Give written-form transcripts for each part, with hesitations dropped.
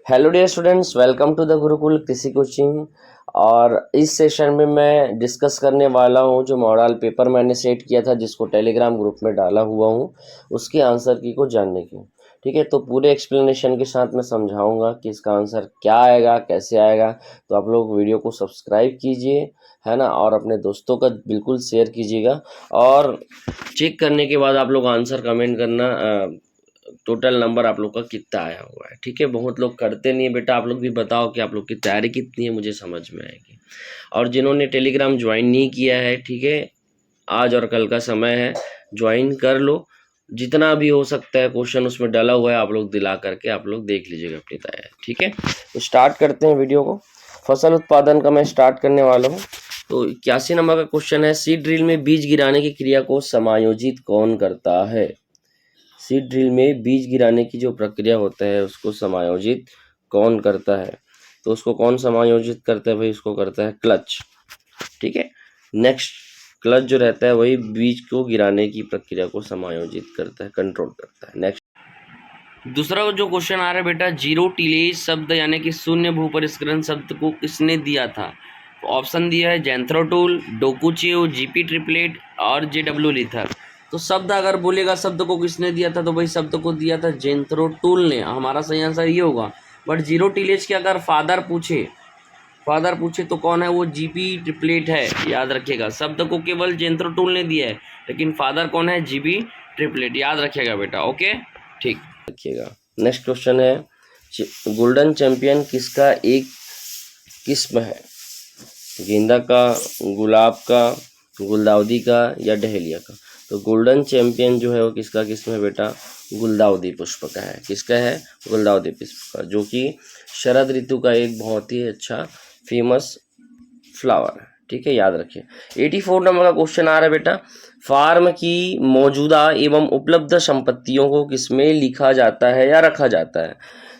Hello dear students, welcome to the Gurukul Krishi coaching. और इस session में मैं डिस्कस करने वाला हूं जो मॉडल पेपर मैंने सेट किया था, जिसको टेलीग्राम ग्रुप में डाला हुआ हूं, उसके आंसर की को जानने की। ठीक है, तो पूरे एक्सप्लेनेशन के साथ मैं समझाऊंगा कि इसका आंसर क्या आएगा, कैसे आएगा। तो आप लोग वीडियो को सब्सक्राइब कीजिए, है ना, और अपने दोस्तों का बिल्कुल शेयर कीजिएगा। और चेक करने के बाद आप लोग आंसर कमेंट करना, टोटल नंबर आप लोग का कितना आया हुआ है। ठीक है, बहुत लोग करते नहीं है बेटा, आप लोग भी बताओ कि आप लोग की तैयारी कितनी है, मुझे समझ में आएगी। और जिन्होंने टेलीग्राम ज्वाइन नहीं किया है, ठीक है, आज और कल का समय है, ज्वाइन कर लो। जितना भी हो सकता है क्वेश्चन उसमें डाला हुआ है, आप लोग दिला करके आप लोग देख लीजिएगा अपनी तैयारी। ठीक है, तो स्टार्ट करते हैं वीडियो को। फसल उत्पादन का मैं स्टार्ट करने वाला हूँ। तो 81 नंबर का क्वेश्चन है, सीड ड्रिल में बीज गिराने की क्रिया को समायोजित कौन करता है। सीड ड्रिल में बीज गिराने की जो प्रक्रिया होता है उसको समायोजित कौन करता है। तो उसको कौन समायोजित करता है भाई, उसको करता है क्लच। ठीक है, नेक्स्ट, क्लच जो रहता है वही बीज को गिराने की प्रक्रिया को समायोजित करता है, कंट्रोल करता है। नेक्स्ट, दूसरा जो क्वेश्चन आ रहा है बेटा, जीरो टिलेज शब्द यानी कि शून्य भूपरिष्करण शब्द को किसने दिया था। तो ऑप्शन दिया है जेंथ्रोटूल, डोकुचियो, जीपी ट्रिपलेट और जेडब्ल्यू लीथर। तो शब्द अगर बोलेगा शब्द को किसने दिया था, तो भाई शब्द को दिया था जेंथ्रोटूल ने, हमारा सही आंसर ये होगा। बट जीरो टिलेज के अगर फादर पूछे तो कौन है, वो जीपी ट्रिपलेट है, याद रखिएगा। शब्द को केवल जेंथ्रोटूल ने दिया है, लेकिन फादर कौन है, जीपी ट्रिपलेट, याद रखिएगा बेटा। ओके, ठीक रखिएगा। नेक्स्ट क्वेश्चन है, गोल्डन चैंपियन किसका एक किस्म है। गेंदा का, गुलाब का, गुलदाउदी का या डहेलिया का। तो गोल्डन चैंपियन जो है वो किसका किस्म है बेटा, गुलदाउदी पुष्प का है। किसका है, गुलदाउदी पुष्प का, जो कि शरद ऋतु का एक बहुत ही अच्छा फेमस फ्लावर है। ठीक है, याद रखिए। 84 नंबर का क्वेश्चन आ रहा है बेटा, फार्म की मौजूदा एवं उपलब्ध संपत्तियों को किसमें लिखा जाता है या रखा जाता है।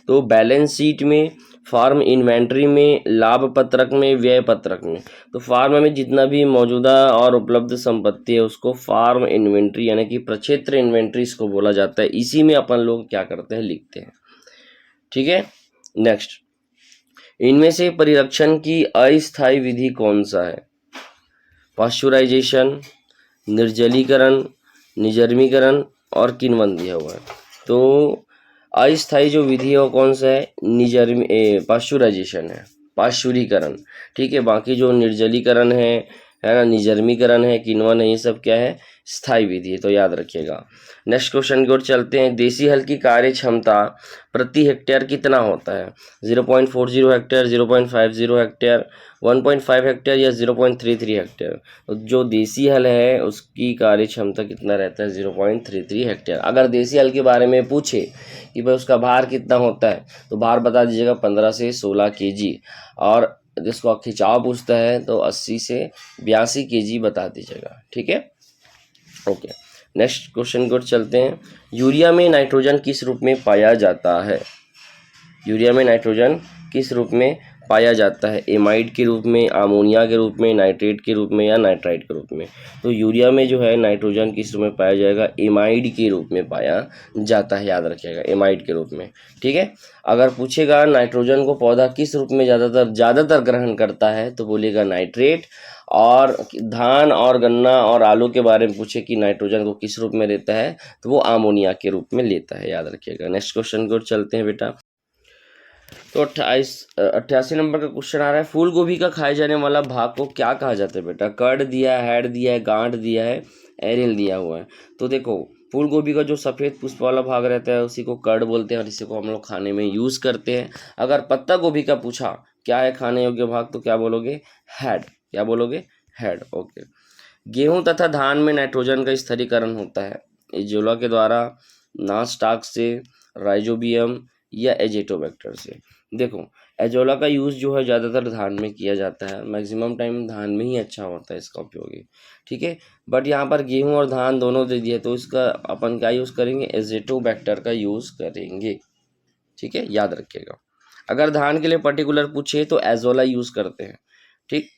तो बैलेंस शीट में, फार्म इन्वेंट्री में, लाभ पत्रक में, व्यय पत्रक में। तो फार्म में जितना भी मौजूदा और उपलब्ध संपत्ति है उसको फार्म इन्वेंट्री यानी कि प्रक्षेत्र इन्वेंट्री इसको बोला जाता है। इसी में अपन लोग क्या करते हैं, लिखते हैं। ठीक है, नेक्स्ट, इनमें से परिरक्षण की अस्थायी विधि कौन सा है। पाश्चुराइजेशन, निर्जलीकरण, निजर्मीकरण और किण्वन दिया हुआ है। तो अस्थायी जो विधि है वो कौन सा है, पाश्चुराइजेशन है, पाश्चुरीकरण। ठीक है, बाकी जो निर्जलीकरण है ना, निजर्मीकरण है, किण्वन है, ये सब क्या है, स्थायी विधि है, तो याद रखिएगा। नेक्स्ट क्वेश्चन की ओर चलते हैं, देसी हल की कार्य क्षमता प्रति हेक्टेयर कितना होता है। 0.40 हेक्टेयर, 0.50 हेक्टेयर, 1.5 हेक्टेयर या 0.33 हेक्टेयर। तो जो देसी हल है उसकी कार्य क्षमता कितना रहता है, 0.33 हेक्टेयर। अगर देसी हल के बारे में पूछे कि भाई उसका भार कितना होता है, तो भार बता दीजिएगा 15 से 16 केजी। और जिसको खिंचाव पूछता है तो 80 से 82 केजी बता दीजिएगा। ठीक है, ओके। नेक्स्ट क्वेश्चन की ओर चलते हैं, यूरिया में नाइट्रोजन किस रूप में पाया जाता है। यूरिया में नाइट्रोजन किस रूप में पाया जाता है, एमाइड के रूप में, अमोनिया के रूप में, नाइट्रेट के रूप में या नाइट्राइट के रूप में। तो यूरिया में जो है नाइट्रोजन किस रूप में पाया जाएगा, एमाइड के रूप में पाया जाता है, याद रखिएगा, एमाइड के रूप में। ठीक है, अगर पूछेगा नाइट्रोजन को पौधा किस रूप में ज़्यादातर ग्रहण करता है, तो बोलेगा नाइट्रेट। और धान और गन्ना और आलू के बारे में पूछे कि नाइट्रोजन को किस रूप में लेता है, तो वो अमोनिया के रूप में लेता है, याद रखिएगा। नेक्स्ट क्वेश्चन की ओर चलते हैं बेटा। तो 88 नंबर का क्वेश्चन आ रहा है, फूल गोभी का खाए जाने वाला भाग को क्या कहा जाता है बेटा। कड़ दिया है, हेड दिया है, गांठ दिया है, एरियल दिया हुआ है। तो देखो, फूल गोभी का जो सफ़ेद पुष्प वाला भाग रहता है उसी को कड़ बोलते हैं और इसी को हम लोग खाने में यूज़ करते हैं। अगर पत्ता गोभी का पूछा क्या है खाने योग्य भाग, तो क्या बोलोगे, हेड। क्या बोलोगे, हेड। ओके। गेहूं तथा धान में नाइट्रोजन का स्थिरीकरण होता है, एजोला के द्वारा, नास्टाक से, राइजोबियम या एजेटोबैक्टर से। देखो, एजोला का यूज़ जो है ज़्यादातर धान में किया जाता है, मैक्सिमम टाइम धान में ही अच्छा होता है इसका उपयोगी। ठीक है, बट यहाँ पर गेहूं और धान दोनों दे दिए, तो इसका अपन क्या यूज़ करेंगे, एजेटोबैक्टर का यूज़ करेंगे। ठीक है, याद रखिएगा। अगर धान के लिए पर्टिकुलर पूछे तो एजोला यूज़ करते हैं। ठीक,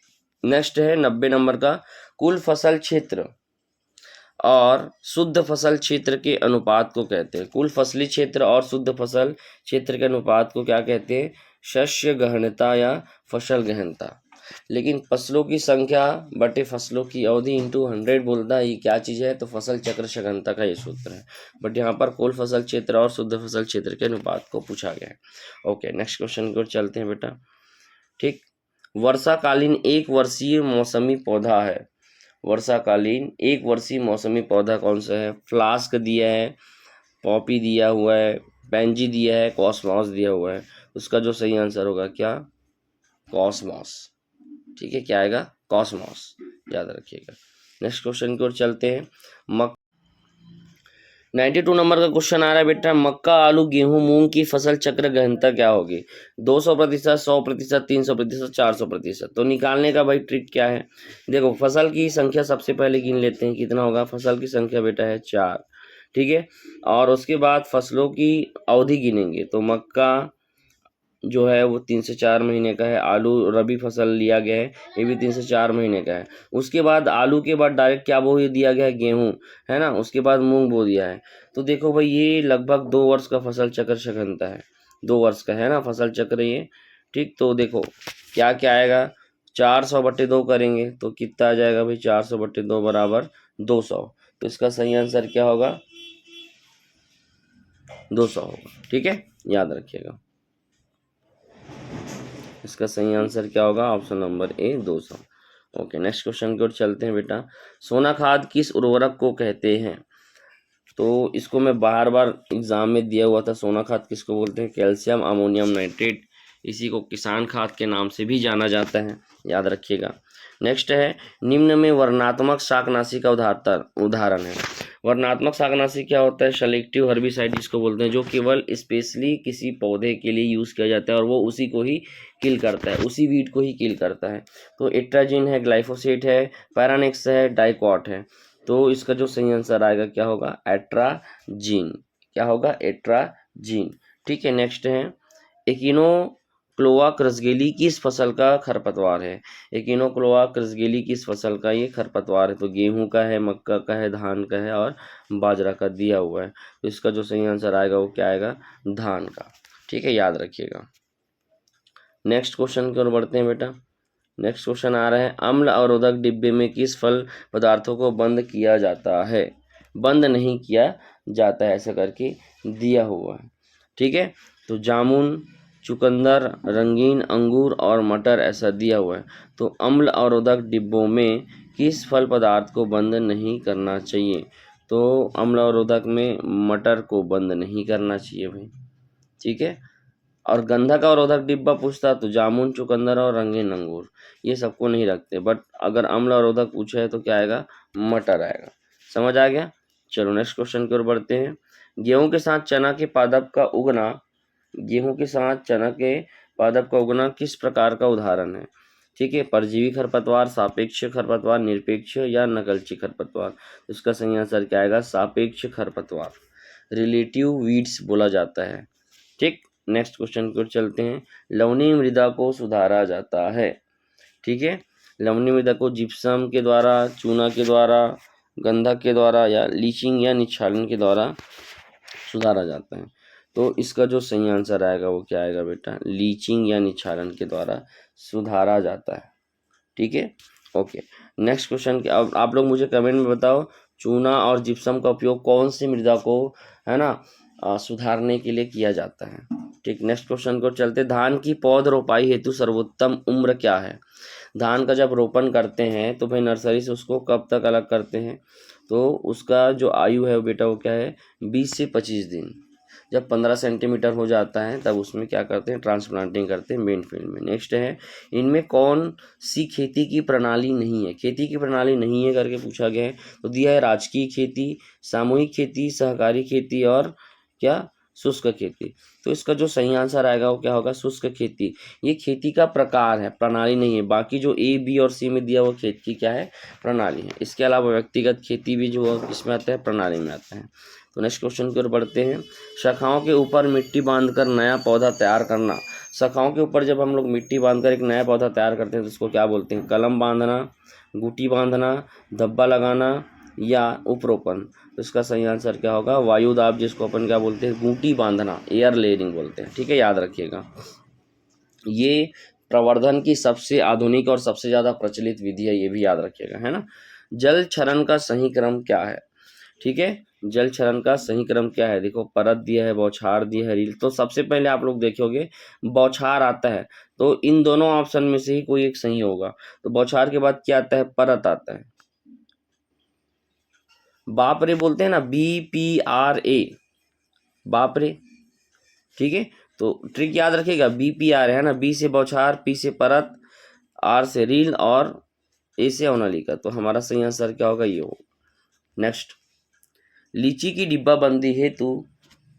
नेक्स्ट है 90 नंबर का, कुल फसल क्षेत्र और शुद्ध फसल क्षेत्र के अनुपात को कहते हैं। कुल फसली क्षेत्र और शुद्ध फसल क्षेत्र के अनुपात को क्या कहते हैं? शस्य गहनता या फसल गहनता। लेकिन फसलों की संख्या बटे फसलों की अवधि इंटू 100 बोलता है, ये क्या चीज़ है? तो फसल चक्र सघनता का ये सूत्र है। बट यहाँ पर कुल फसल क्षेत्र और शुद्ध फसल क्षेत्र के अनुपात को पूछा गया है। ओके, नेक्स्ट क्वेश्चन की ओर चलते हैं बेटा। ठीक, वर्षाकालीन एक वर्षीय मौसमी पौधा है। वर्षाकालीन एक वर्षीय मौसमी पौधा कौन सा है? फ्लास्क दिया है, पॉपी दिया हुआ है, पेंजी दिया है, कॉस्मॉस दिया हुआ है। उसका जो सही आंसर होगा क्या? कॉस्मॉस। ठीक है, क्या आएगा? कॉस्मॉस, याद रखिएगा। नेक्स्ट क्वेश्चन की ओर चलते हैं। 92 नंबर का क्वेश्चन आ रहा है बेटा, मक्का, आलू, गेहूं, मूंग की फसल चक्र गहनता क्या होगी? 200%, 100%, 300%, 400%। तो निकालने का भाई ट्रिक क्या है? देखो, फसल की संख्या सबसे पहले गिन लेते हैं, कितना होगा? फसल की संख्या बेटा है 4, ठीक है। और उसके बाद फसलों की अवधि गिनेंगे, तो मक्का जो है वो 3 से 4 महीने का है। आलू रबी फसल लिया गया है, ये भी 3 से 4 महीने का है। उसके बाद आलू के बाद डायरेक्ट क्या बो दिया गया है? गेहूं, है ना। उसके बाद मूंग बो दिया है। तो देखो भाई, ये लगभग 2 वर्ष का फसल चक्र सघनता है, 2 वर्ष का है ना फसल चक्र ये। ठीक, तो देखो क्या क्या आएगा? 400/2 करेंगे तो कितना आ जाएगा भाई? 400/2 बराबर 200। तो इसका सही आंसर क्या होगा? 200 होगा। ठीक है, याद रखिएगा। इसका सही आंसर क्या होगा? Option number A, 200। Okay, next question की ओर चलते हैं बेटा। सोना खाद किस उर्वरक को कहते हैं? तो इसको मैं बार बार एग्जाम में दिया हुआ था। सोना खाद किसको बोलते हैं? कैल्शियम अमोनियम नाइट्रेट, इसी को किसान खाद के नाम से भी जाना जाता है, याद रखिएगा। नेक्स्ट है, निम्न में वर्णात्मक शाकनाशी का उदाहरण है। वर्णात्मक शाकनाशी क्या होता है? सेलेक्टिव हर्बिसाइड जिसको बोलते हैं, जो केवल स्पेशली किसी पौधे के लिए यूज़ किया जाता है और वो उसी को ही किल करता है, उसी वीड को ही किल करता है। तो एट्राजिन है, ग्लाइफोसेट है, पैरानेक्स है, डाइक्वाट है। तो इसका जो सही आंसर आएगा क्या होगा? एट्राजीन। क्या होगा? एट्राजीन। ठीक है, नेक्स्ट है, एकिनोक्लोआ क्रसगेली किस फसल का खरपतवार है? एकिनोक्लोआ क्रसगेली किस फसल का ये खरपतवार है? तो गेहूं का है, मक्का का है, धान का है और बाजरा का दिया हुआ है। तो इसका जो सही आंसर आएगा वो क्या आएगा? धान का। ठीक है, याद रखिएगा। नेक्स्ट क्वेश्चन की ओर बढ़ते हैं बेटा। नेक्स्ट क्वेश्चन आ रहा है, अम्ल अवरोधक डिब्बे में किस फल पदार्थों को बंद किया जाता है? बंद नहीं किया जाता है, ऐसा करके दिया हुआ है। ठीक है, तो जामुन, चुकंदर, रंगीन अंगूर और मटर ऐसा दिया हुआ है। तो अम्ल अवरोधक डिब्बों में किस फल पदार्थ को बंद नहीं करना चाहिए? तो अम्ल अवरोधक में मटर को बंद नहीं करना चाहिए भाई। ठीक है, और गंधक अवरोधक डिब्बा पूछता तो जामुन, चुकंदर और रंगीन अंगूर, ये सबको नहीं रखते। बट अगर अम्ल अवरोधक पूछा है तो क्या आएगा? मटर आएगा। समझ आ गया? चलो नेक्स्ट क्वेश्चन की ओर बढ़ते हैं। गेहूं के साथ चना के पादप का उगना, गेहूं के साथ चना के पादप का उगना किस प्रकार का उदाहरण है? ठीक है, परजीवी खरपतवार, सापेक्ष खरपतवार, निरपेक्ष या नकलची खरपतवार। इसका सही आंसर क्या आएगा? सापेक्ष खरपतवार, रिलेटिव वीड्स बोला जाता है। ठीक, नेक्स्ट क्वेश्चन की ओर चलते हैं। लवणीय मृदा को सुधारा जाता है। ठीक है, लवणीय मृदा को जिप्सम के द्वारा, चूना के द्वारा, गंधक के द्वारा या लीचिंग या निक्षालन के द्वारा सुधारा जाता है। तो इसका जो सही आंसर आएगा वो क्या आएगा बेटा? लीचिंग या निक्षालन के द्वारा सुधारा जाता है। ठीक है, ओके। नेक्स्ट क्वेश्चन, अब आप लोग मुझे कमेंट में बताओ, चूना और जिप्सम का उपयोग कौन सी मृदा को, है ना, सुधारने के लिए किया जाता है? ठीक, नेक्स्ट क्वेश्चन को चलते। धान की पौध रोपाई हेतु सर्वोत्तम उम्र क्या है? धान का जब रोपण करते हैं तो भाई नर्सरी से उसको कब तक अलग करते हैं? तो उसका जो आयु है बेटा वो क्या है? 20 से 25 दिन। जब 15 सेंटीमीटर हो जाता है तब उसमें क्या करते हैं? ट्रांसप्लांटिंग करते हैं मेन फील्ड में। नेक्स्ट है, इनमें कौन सी खेती की प्रणाली नहीं है? खेती की प्रणाली नहीं है करके पूछा गया है। तो दिया है राजकीय खेती, सामूहिक खेती, सहकारी खेती और क्या? शुष्क खेती। तो इसका जो सही आंसर आएगा वो क्या होगा? शुष्क खेती। ये खेती का प्रकार है, प्रणाली नहीं है। बाकी जो ए, बी और सी में दिया हुआ खेती की क्या है? प्रणाली है। इसके अलावा व्यक्तिगत खेती भी जो है किसमें आता है? प्रणाली में आता है। तो नेक्स्ट क्वेश्चन की ओर बढ़ते हैं। शाखाओं के ऊपर मिट्टी बांधकर नया पौधा तैयार करना। शाखाओं के ऊपर जब हम लोग मिट्टी बांधकर एक नया पौधा तैयार करते हैं तो उसको क्या बोलते हैं? कलम बांधना, गुटी बांधना, धब्बा लगाना या उपरोपण। तो इसका सही आंसर क्या होगा? वायुदाब, जिसको अपन क्या बोलते हैं? गूंटी बांधना, एयर लेयरिंग बोलते हैं। ठीक है, याद रखिएगा। ये प्रवर्धन की सबसे आधुनिक और सबसे ज़्यादा प्रचलित विधि है, ये भी याद रखिएगा, है ना। जल क्षरण का सही क्रम क्या है? ठीक है, जल क्षरण का सही क्रम क्या है? देखो, परत दिया है, बौछार दिया है, रील। तो सबसे पहले आप लोग देखोगे बौछार आता है, तो इन दोनों ऑप्शन में से ही कोई एक सही होगा। तो बौछार के बाद क्या आता है? परत आता है। बाप रे बोलते हैं ना, BPRA, बाप रे। ठीक है, तो ट्रिक याद रखिएगा, BPR है ना, B से बौछार, P से परत, R से रील और A से अवनलिका। तो हमारा सही आंसर क्या होगा? ये हो। नेक्स्ट, लीची की डिब्बाबंदी हेतु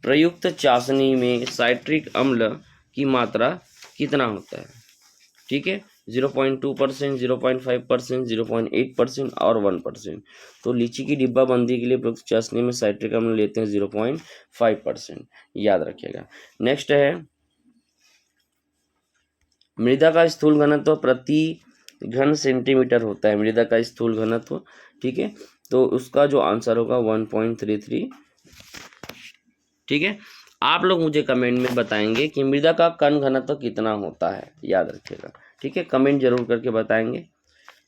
प्रयुक्त चाशनी में साइट्रिक अम्ल की मात्रा कितना होता है? ठीक है, 0.2%, 0.5%, 0.8% और 1%। तो लीची की डिब्बाबंदी के लिए प्रयुक्त चाशनी में साइट्रिक अम्ल लेते हैं 0.5%, याद रखिएगा। नेक्स्ट है, मृदा का स्थूल घनत्व प्रति घन सेंटीमीटर होता है, मृदा का स्थूल घनत्व। ठीक है, तो उसका जो आंसर होगा 1.33। ठीक है, आप लोग मुझे कमेंट में बताएंगे कि मृदा का कण घनत्व कितना होता है, याद रखिएगा। ठीक है, कमेंट जरूर करके बताएंगे।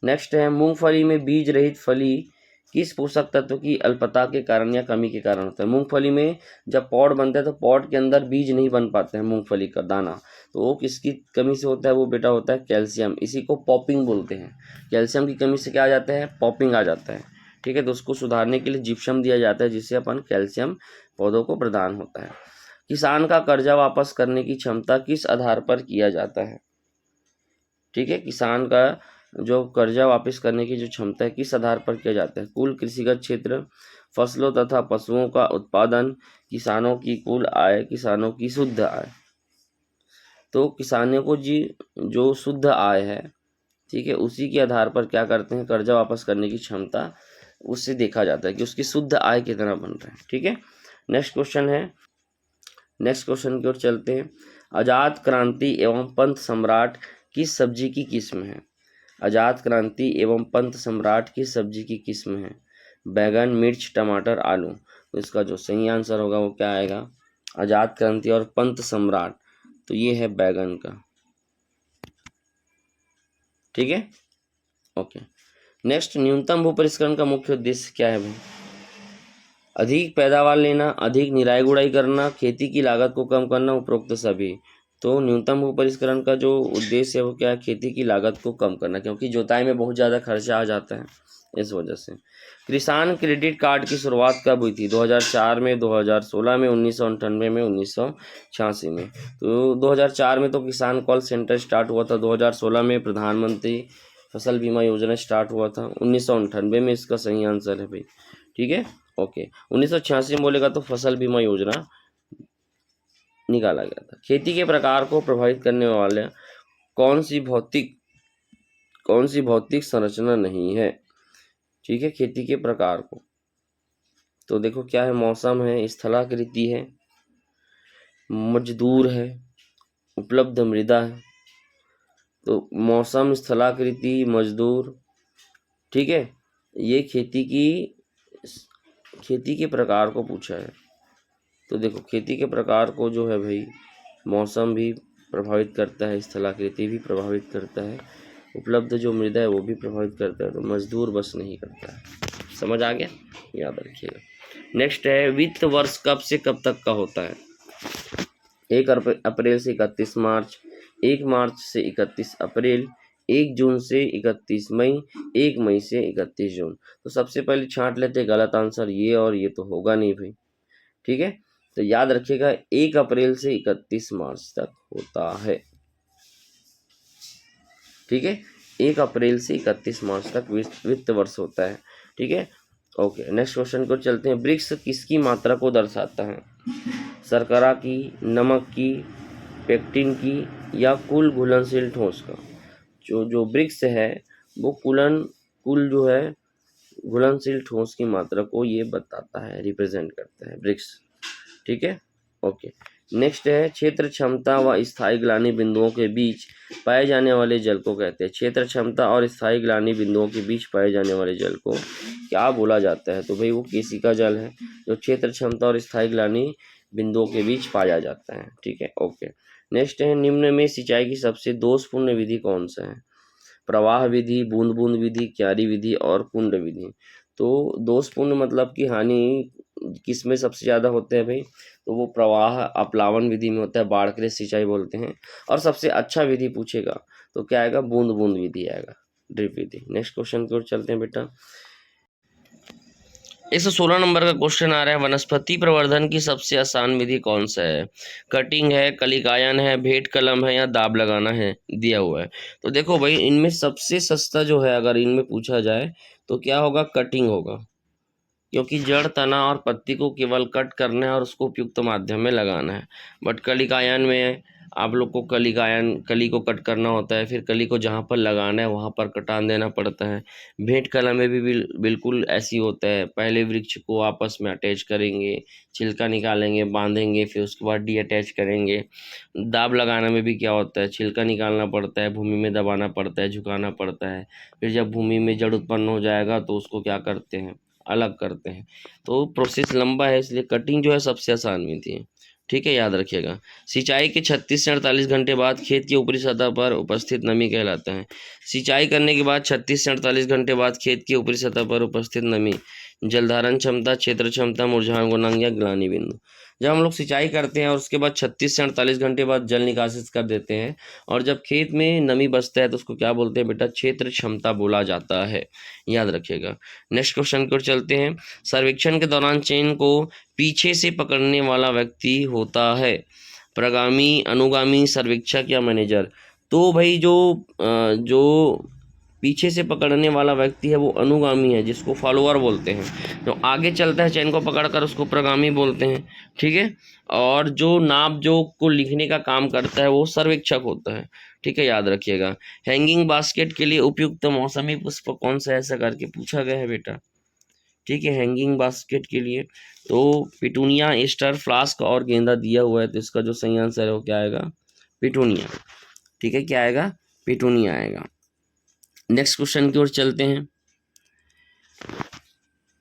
नेक्स्ट है, मूंगफली में बीज रहित फली किस पोषक तत्व की अल्पता के कारण या कमी के कारण होता है? मूंगफली में जब पॉड बनता है तो पॉड के अंदर बीज नहीं बन पाते हैं, मूंगफली का दाना। तो वो किसकी कमी से होता है? वो बेटा होता है कैल्शियम। इसी को पॉपिंग बोलते हैं। कैल्शियम की कमी से क्या आ जाता है? पॉपिंग आ जाता है। ठीक है, तो उसको सुधारने के लिए जिप्सम दिया जाता है, जिससे अपन कैल्शियम पौधों को प्रदान होता है। किसान का कर्जा वापस करने की क्षमता किस आधार पर किया जाता है? ठीक है, किसान का जो कर्जा वापस करने की जो क्षमता है, किस आधार पर किया जाता है? कुल कृषिगत क्षेत्र, फसलों तथा पशुओं का उत्पादन, किसानों की कुल आय, किसानों की शुद्ध आय। तो किसानों को जी जो शुद्ध आय है, ठीक है, उसी के आधार पर क्या करते हैं? कर्जा वापस करने की क्षमता, उससे देखा जाता है कि उसकी शुद्ध आय कितना बन रहा है। ठीक है, नेक्स्ट क्वेश्चन है, नेक्स्ट क्वेश्चन की ओर चलते हैं। आजाद क्रांति एवं पंत सम्राट किस सब्जी की किस्म है? आजाद क्रांति एवं पंत सम्राट किस सब्जी की किस्म है? बैगन, मिर्च, टमाटर, आलू। तो इसका जो सही आंसर होगा वो क्या आएगा? आजाद क्रांति और पंत सम्राट, तो ये है बैगन का। ठीक है, ओके। नेक्स्ट, न्यूनतम भू परिष्करण का मुख्य उद्देश्य क्या है भाई? अधिक पैदावार लेना, अधिक निराई गुड़ाई करना, खेती की लागत को कम करना, उपरोक्त सभी। तो न्यूनतम भू परिष्करण का जो उद्देश्य है वो क्या है? खेती की लागत को कम करना, क्योंकि जुताई में बहुत ज़्यादा खर्चा आ जाता है, इस वजह से। किसान क्रेडिट कार्ड की शुरुआत कब हुई थी? 2004 में, 2016 में, 1998 में, 1986 में। तो 2004 में तो किसान कॉल सेंटर स्टार्ट हुआ था, 2016 में प्रधानमंत्री फसल बीमा योजना स्टार्ट हुआ था, 1998 में इसका सही आंसर है भाई। ठीक है, ओके। 1986 में बोलेगा तो फसल बीमा योजना निकाला गया था। खेती के प्रकार को प्रभावित करने वाले कौन सी भौतिक संरचना नहीं है? ठीक है, खेती के प्रकार को, तो देखो क्या है? मौसम है, स्थलाकृति है, मजदूर है, उपलब्ध मृदा है। तो मौसम, स्थलाकृति, मजदूर। ठीक है, ये खेती के प्रकार को पूछा है। तो देखो खेती के प्रकार को जो है भाई, मौसम भी प्रभावित करता है, स्थलाकृति भी प्रभावित करता है, उपलब्ध जो मृदा है वो भी प्रभावित करता है, तो मजदूर बस नहीं करता है। समझ आ गया, याद रखिएगा। नेक्स्ट है, वित्त वर्ष कब से कब तक का होता है? 1 अप्रैल से 31 मार्च, 1 मार्च से 31 अप्रैल, 1 जून से 31 मई, 1 मई से 31 जून। तो सबसे पहले छांट लेते गलत आंसर, ये और ये तो होगा नहीं भाई। ठीक है, तो याद रखिएगा 1 अप्रैल से 31 मार्च तक होता है। ठीक है, 1 अप्रैल से 31 मार्च तक वित्त वर्ष होता है। ठीक है, ओके। नेक्स्ट क्वेश्चन को चलते हैं। ब्रिक्स किसकी मात्रा को दर्शाता है? शर्करा की, नमक की, पेक्टिन की या कुल घुलनशील ठोस का? जो ब्रिक्स है वो कुल जो है घुलनशील ठोस की मात्रा को ये बताता है, रिप्रेजेंट करता है ब्रिक्स। ठीक है, ओके। नेक्स्ट है क्षेत्र क्षमता व स्थायी ग्लानि बिंदुओं के बीच पाए जाने वाले जल को कहते हैं। क्षेत्र क्षमता और स्थायी ग्लानि बिंदुओं के बीच पाए जाने वाले जल को क्या बोला जाता है? तो भाई वो केशिका जल है, जो क्षेत्र क्षमता और स्थायी ग्लानि बिंदुओं के बीच पाया जाता है। ठीक है, ओके। नेक्स्ट है निम्न में सिंचाई की सबसे दोषपूर्ण विधि कौन सा है? प्रवाह विधि, बूंद बूंद विधि, क्यारी विधि और कुंड विधि। तो दोषपूर्ण मतलब कि हानि किस में सबसे ज़्यादा होते हैं भाई? तो वो प्रवाह अपलावन विधि में होता है, बाढ़ के लिए सिंचाई बोलते हैं। और सबसे अच्छा विधि पूछेगा तो क्या आएगा? बूंद बूंद विधि आएगा, ड्रिप विधि। नेक्स्ट क्वेश्चन की ओर चलते हैं बेटा। 116 नंबर का क्वेश्चन आ रहा है, वनस्पति प्रवर्धन की सबसे आसान विधि कौन सा है? कटिंग है, कलिकायन है, भेंट कलम है या दाब लगाना है? दिया हुआ है। तो देखो भाई, इनमें सबसे सस्ता जो है अगर इनमें पूछा जाए तो क्या होगा? कटिंग होगा, क्योंकि जड़, तना और पत्ती को केवल कट करना है और उसको उपयुक्त माध्यम में लगाना है। बट कलिकायन में आप लोग को कली को कट करना होता है, फिर कली को जहाँ पर लगाना है वहाँ पर कटान देना पड़ता है। भेंट कलम में भी बिल्कुल ऐसी होता है, पहले वृक्ष को आपस में अटैच करेंगे, छिलका निकालेंगे, बांधेंगे, फिर उसके बाद डी अटैच करेंगे। दाब लगाना में भी क्या होता है? छिलका निकालना पड़ता है, भूमि में दबाना पड़ता है, झुकाना पड़ता है, फिर जब भूमि में जड़ उत्पन्न हो जाएगा तो उसको क्या करते हैं? अलग करते हैं। तो प्रोसेस लंबा है, इसलिए कटिंग जो है सबसे आसान विधि है। ठीक है, याद रखिएगा। सिंचाई के 36 से 48 घंटे बाद खेत की ऊपरी सतह पर उपस्थित नमी कहलाता है। सिंचाई करने के बाद 36 से 48 घंटे बाद खेत की ऊपरी सतह पर उपस्थित नमी जलधारण क्षमता, क्षेत्र क्षमता, मुरझान गुणांक या ग्लानि बिंदु। जब हम लोग सिंचाई करते हैं और उसके बाद 36 से 48 घंटे बाद जल निकासित कर देते हैं और जब खेत में नमी बचता है तो उसको क्या बोलते हैं बेटा? क्षेत्र क्षमता बोला जाता है, याद रखिएगा। नेक्स्ट क्वेश्चन की ओर चलते हैं। सर्वेक्षण के दौरान चेन को पीछे से पकड़ने वाला व्यक्ति होता है प्रगामी, अनुगामी, सर्वेक्षक या मैनेजर? तो भाई जो पीछे से पकड़ने वाला व्यक्ति है वो अनुगामी है, जिसको फॉलोअर बोलते हैं। जो आगे चलता है चेन को पकड़कर उसको प्रगामी बोलते हैं। ठीक है, और जो नाप जो को लिखने का काम करता है वो सर्वेक्षक होता है। ठीक है, याद रखिएगा। हैंगिंग बास्केट के लिए उपयुक्त मौसमी पुष्प कौन सा है? ऐसा करके पूछा गया है बेटा। ठीक है, हैंगिंग बास्केट के लिए तो पिटूनिया, एस्टर, फ्लास्क और गेंदा दिया हुआ है, तो इसका जो सही आंसर है वो क्या आएगा? पिटूनिया। ठीक है, क्या आएगा? पिटूनिया आएगा। नेक्स्ट क्वेश्चन की ओर चलते हैं।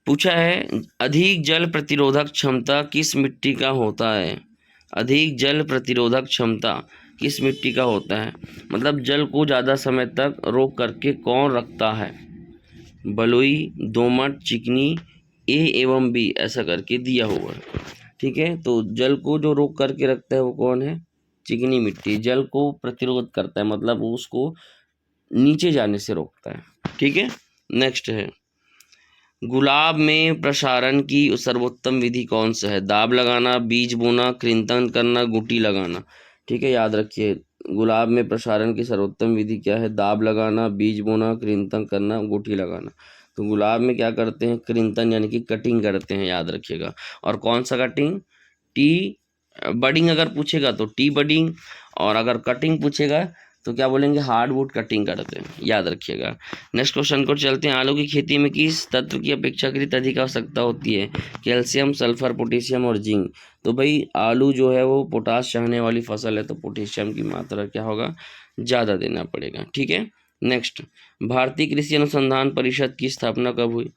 पूछा है अधिक जल प्रतिरोधक क्षमता किस मिट्टी का होता है? अधिक जल प्रतिरोधक क्षमता किस मिट्टी का होता है? मतलब जल को ज़्यादा समय तक रोक करके कौन रखता है? बलुई, दोमट, चिकनी, ए एवं बी, ऐसा करके दिया हुआ है। ठीक है, तो जल को जो रोक करके रखता है वो कौन है? चिकनी मिट्टी। जल को प्रतिरोध करता है, मतलब वो उसको नीचे जाने से रोकता है। ठीक है, नेक्स्ट है गुलाब में प्रसारण की सर्वोत्तम विधि कौन सा है? दाब लगाना, बीज बोना, कृंतन करना, गुटी लगाना। ठीक है, याद रखिए, गुलाब में प्रसारण की सर्वोत्तम विधि क्या है? दाब लगाना, बीज बोना, कृंतन करना, गुटी लगाना। तो गुलाब में क्या करते हैं? कृंतन यानी कि कटिंग करते हैं, याद रखिएगा। और कौन सा कटिंग? टी बडिंग अगर पूछेगा तो टी बडिंग, और अगर कटिंग पूछेगा तो क्या बोलेंगे? हार्डवुड कटिंग करते हैं, याद रखिएगा। नेक्स्ट क्वेश्चन को चलते हैं। आलू की खेती में किस तत्व की अपेक्षाकृत अधिक आवश्यकता होती है? कैल्शियम, सल्फर, पोटेशियम और जिंक। तो भाई आलू जो है वो पोटाश चाहने वाली फसल है, तो पोटेशियम की मात्रा क्या होगा? ज़्यादा देना पड़ेगा। ठीक है, नेक्स्ट भारतीय कृषि अनुसंधान परिषद की स्थापना कब हुई?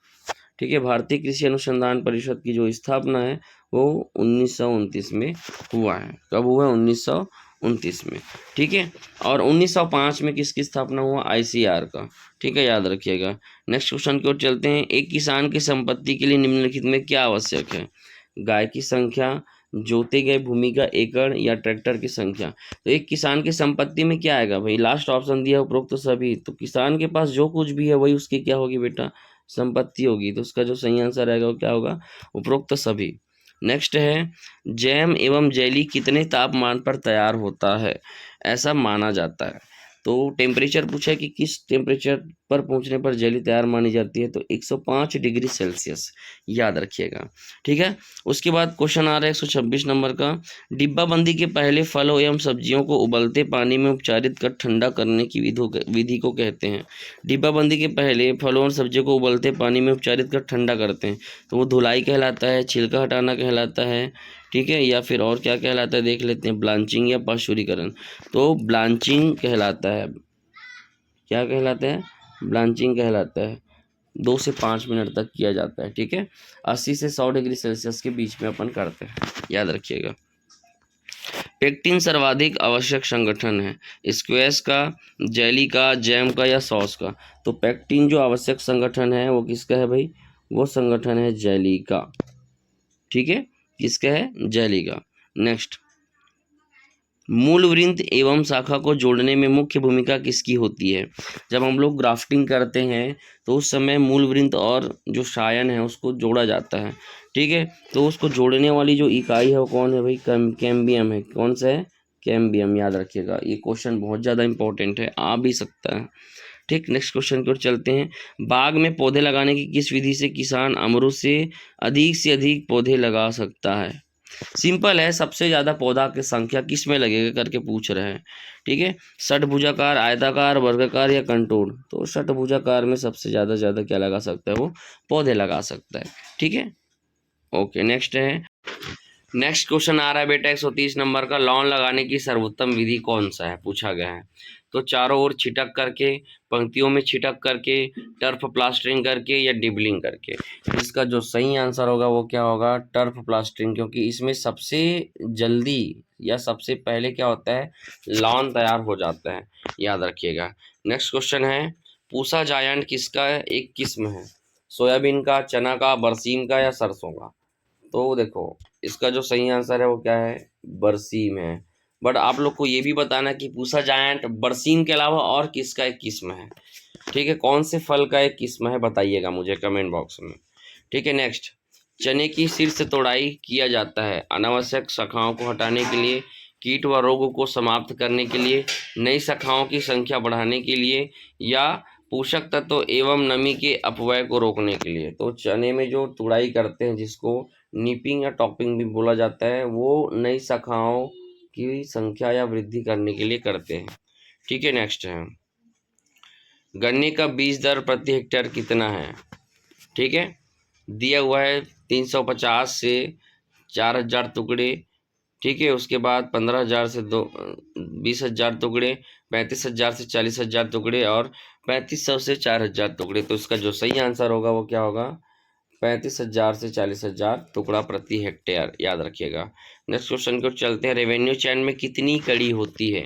ठीक है, भारतीय कृषि अनुसंधान परिषद की जो स्थापना है वो 1929 में हुआ है। कब हुआ? 1929 में। ठीक है, और 1905 में किसकी स्थापना हुआ? आईसीआर का। ठीक है, याद रखिएगा। नेक्स्ट क्वेश्चन की ओर चलते हैं। एक किसान की संपत्ति के लिए निम्नलिखित में क्या आवश्यक है? गाय की संख्या, जोते गए भूमि का एकड़ या ट्रैक्टर की संख्या। तो एक किसान की संपत्ति में क्या आएगा भाई? लास्ट ऑप्शन दिया उपरोक्त सभी। तो किसान के पास जो कुछ भी है वही उसकी क्या होगी बेटा? संपत्ति होगी। तो उसका जो सही आंसर आएगा वो क्या होगा? उपरोक्त सभी। नेक्स्ट है जैम एवं जेली कितने तापमान पर तैयार होता है ऐसा माना जाता है? तो टेम्परेचर पूछा है कि किस टेम्परेचर पर पहुंचने पर जेली तैयार मानी जाती है? तो 105 डिग्री सेल्सियस, याद रखिएगा। ठीक है, उसके बाद क्वेश्चन आ रहा है 126 नंबर का। डिब्बाबंदी के पहले फलों एवं सब्जियों को उबलते पानी में उपचारित कर ठंडा करने की विधि को कहते हैं। डिब्बाबंदी के पहले फलों और सब्जियों को उबलते पानी में उपचारित कर ठंडा करते हैं, तो वो धुलाई कहलाता है, छिलका हटाना कहलाता है। ठीक है, या फिर और क्या कहलाता है देख लेते हैं, ब्लांचिंग या पाश्चुरीकरण। तो ब्लांचिंग कहलाता है, क्या कहलाता है, ब्लांचिंग कहलाता है। 2 से 5 मिनट तक किया जाता है, ठीक है। 80 से 100 डिग्री सेल्सियस के बीच में अपन करते हैं, याद रखिएगा। पेक्टिन सर्वाधिक आवश्यक संगठन है, स्क्वैश का, जेली का, जैम का या सॉस का। तो पेक्टिन जो आवश्यक संगठन है वो किसका है भाई, वो संगठन है जेली का, ठीक है, किसका है, जेली का। नेक्स्ट, मूल वृंत एवं शाखा को जोड़ने में मुख्य भूमिका किसकी होती है। जब हम लोग ग्राफ्टिंग करते हैं तो उस समय मूल वृंत और जो शायन है उसको जोड़ा जाता है, ठीक है। तो उसको जोड़ने वाली जो इकाई है वो कौन है भाई, कैम्बियम है। कौन सा है, कैम्बियम, याद रखिएगा। ये क्वेश्चन बहुत ज़्यादा इंपॉर्टेंट है, आ भी सकता है, ठीक। नेक्स्ट क्वेश्चन की ओर चलते हैं। बाग में पौधे लगाने की किस विधि से किसान अमरूद से अधिक पौधे लगा सकता है। सिंपल है, सबसे ज़्यादा पौधा की संख्या किस में लगेगा करके पूछ रहे हैं, ठीक है। षटभुजाकार, आयताकार, वर्गाकार या कंटूर। तो षटभुजाकार में सबसे ज़्यादा क्या लगा सकता है, वो पौधे लगा सकता है, ठीक है। ओके, नेक्स्ट है, नेक्स्ट क्वेश्चन आ रहा है बेटा 130 नंबर का। लॉन लगाने की सर्वोत्तम विधि कौन सा है, पूछा गया है। तो चारों ओर छिटक करके, पंक्तियों में छिटक करके, टर्फ प्लास्टरिंग करके या डिबलिंग करके। इसका जो सही आंसर होगा वो क्या होगा, टर्फ प्लास्टरिंग, क्योंकि इसमें सबसे जल्दी या सबसे पहले क्या होता है, लॉन तैयार हो जाता है, याद रखिएगा। नेक्स्ट क्वेश्चन है, पूसा जायंट किसका एक किस्म है, सोयाबीन का, चना का, बरसीम का या सरसों का। तो देखो इसका जो सही आंसर है वो क्या है, बरसीम है। बट आप लोग को ये भी बताना कि पूसा जायंट बरसीम के अलावा और किसका एक किस्म है, ठीक है, कौन से फल का एक किस्म है बताइएगा मुझे कमेंट बॉक्स में, ठीक है। नेक्स्ट, चने की शीर्ष तोड़ाई किया जाता है अनावश्यक शाखाओं को हटाने के लिए, कीट व रोग को समाप्त करने के लिए, नई शाखाओं की संख्या बढ़ाने के लिए या पोषक तत्व एवं नमी के अपव्यय को रोकने के लिए। तो चने में जो तुड़ाई करते हैं जिसको नीपिंग या टॉपिंग भी बोला जाता है, वो नई शाखाओं की संख्या या वृद्धि करने के लिए करते हैं, ठीक है। नेक्स्ट है, गन्ने का बीज दर प्रति हेक्टेयर कितना है, ठीक है, दिया हुआ है 350 से 4000 टुकड़े, ठीक है। उसके बाद 15,000 से 20,000 टुकड़े, 35,000 से 40,000 टुकड़े और 3500 से 4,000 टुकड़े। तो इसका जो सही आंसर होगा वो क्या होगा, 35,000 से 40,000 टुकड़ा प्रति हेक्टेयर, याद रखिएगा। नेक्स्ट क्वेश्चन को चलते हैं, रेवेन्यू चैन में कितनी कड़ी होती है।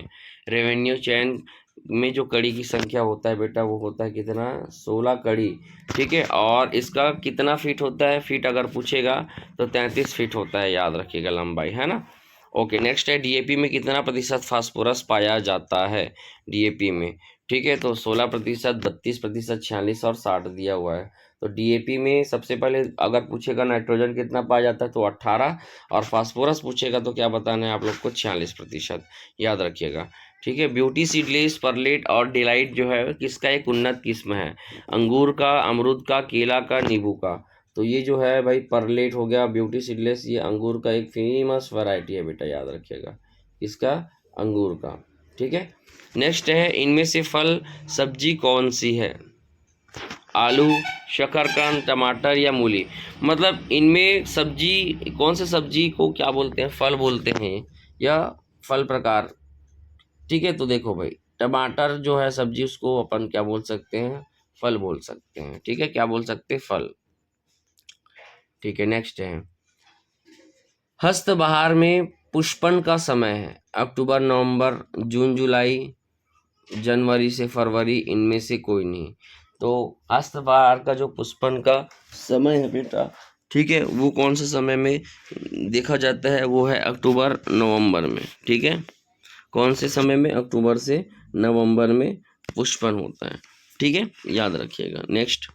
रेवेन्यू चैन में जो कड़ी की संख्या होता है बेटा वो होता है कितना, 16 कड़ी, ठीक है। और इसका कितना फीट होता है, फीट अगर पूछेगा तो 33 फीट होता है, याद रखिएगा, लंबाई, है ना। ओके, नेक्स्ट है, डीएपी में कितना प्रतिशत फास्फोरस पाया जाता है, डीएपी में, ठीक है। तो 16%, 32%, 46 और 60 दिया हुआ है। तो डीएपी में सबसे पहले अगर पूछेगा नाइट्रोजन कितना पाया जाता है तो 18, और फास्फोरस पूछेगा तो क्या बताना है आप लोग को, 46%, याद रखिएगा, ठीक है। ब्यूटी सीडलेस, परलेट और डिलाइट जो है किसका एक उन्नत किस्म है, अंगूर का, अमरूद का, केला का, नींबू का। तो ये जो है भाई परलेट हो गया, ब्यूटी सीडलेस, ये अंगूर का एक फेमस वैरायटी है बेटा, याद रखिएगा, इसका अंगूर का, ठीक है। नेक्स्ट है, इनमें से फल सब्जी कौन सी है, आलू, शकरकंद, टमाटर या मूली। मतलब इनमें सब्जी, कौन से सब्जी को क्या बोलते हैं, फल बोलते हैं या फल प्रकार, ठीक है। तो देखो भाई, टमाटर जो है सब्जी, उसको अपन क्या बोल सकते हैं, फल बोल सकते हैं, ठीक है, क्या बोल सकते हैं, फल, ठीक है। नेक्स्ट है, हस्त बहार में पुष्पन का समय है, अक्टूबर, नवंबर, जून, जुलाई, जनवरी से फरवरी, इनमें से कोई नहीं। तो हस्त बहार का जो पुष्पन का समय है बेटा, ठीक है, वो कौन से समय में देखा जाता है, वो है अक्टूबर नवंबर में, ठीक है। कौन से समय में, अक्टूबर से नवंबर में पुष्पन होता है, ठीक है, याद रखिएगा। नेक्स्ट,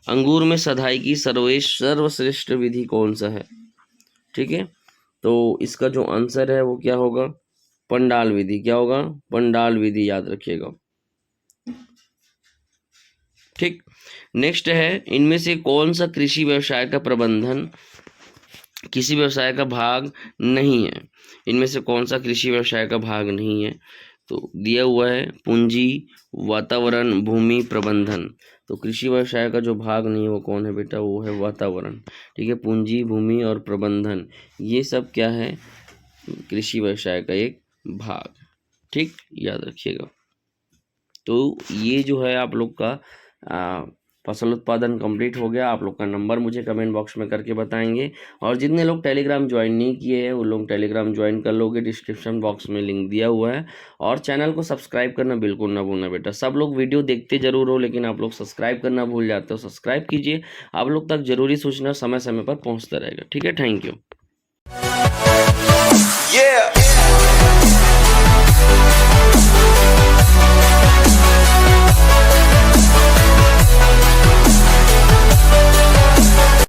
अंगूर में सधाई की सर्वश्रेष्ठ विधि कौन सा है, ठीक है। तो इसका जो आंसर है वो क्या होगा, पंडाल विधि, क्या होगा, पंडाल विधि, याद रखिएगा, ठीक। नेक्स्ट है, इनमें से कौन सा कृषि व्यवसाय का प्रबंधन किसी व्यवसाय का भाग नहीं है, इनमें से कौन सा कृषि व्यवसाय का भाग नहीं है। तो दिया हुआ है पूंजी, वातावरण, भूमि प्रबंधन। तो कृषि व्यवसाय का जो भाग नहीं है वो कौन है बेटा, वो है वातावरण। ठीक है, पूंजी, भूमि और प्रबंधन, ये सब क्या है, कृषि व्यवसाय का एक भाग। ठीक, याद रखिएगा। तो ये जो है आप लोग का फसल उत्पादन कंप्लीट हो गया। आप लोग का नंबर मुझे कमेंट बॉक्स में करके बताएंगे, और जितने लोग टेलीग्राम ज्वाइन नहीं किए हैं वो लोग टेलीग्राम ज्वाइन कर लोगे, डिस्क्रिप्शन बॉक्स में लिंक दिया हुआ है। और चैनल को सब्सक्राइब करना बिल्कुल ना भूलना बेटा। सब लोग वीडियो देखते जरूर हो, लेकिन आप लोग सब्सक्राइब करना भूल जाते हो। सब्सक्राइब कीजिए, आप लोग तक जरूरी सूचना समय समय पर पहुँचता रहेगा। ठीक है, थैंक यू।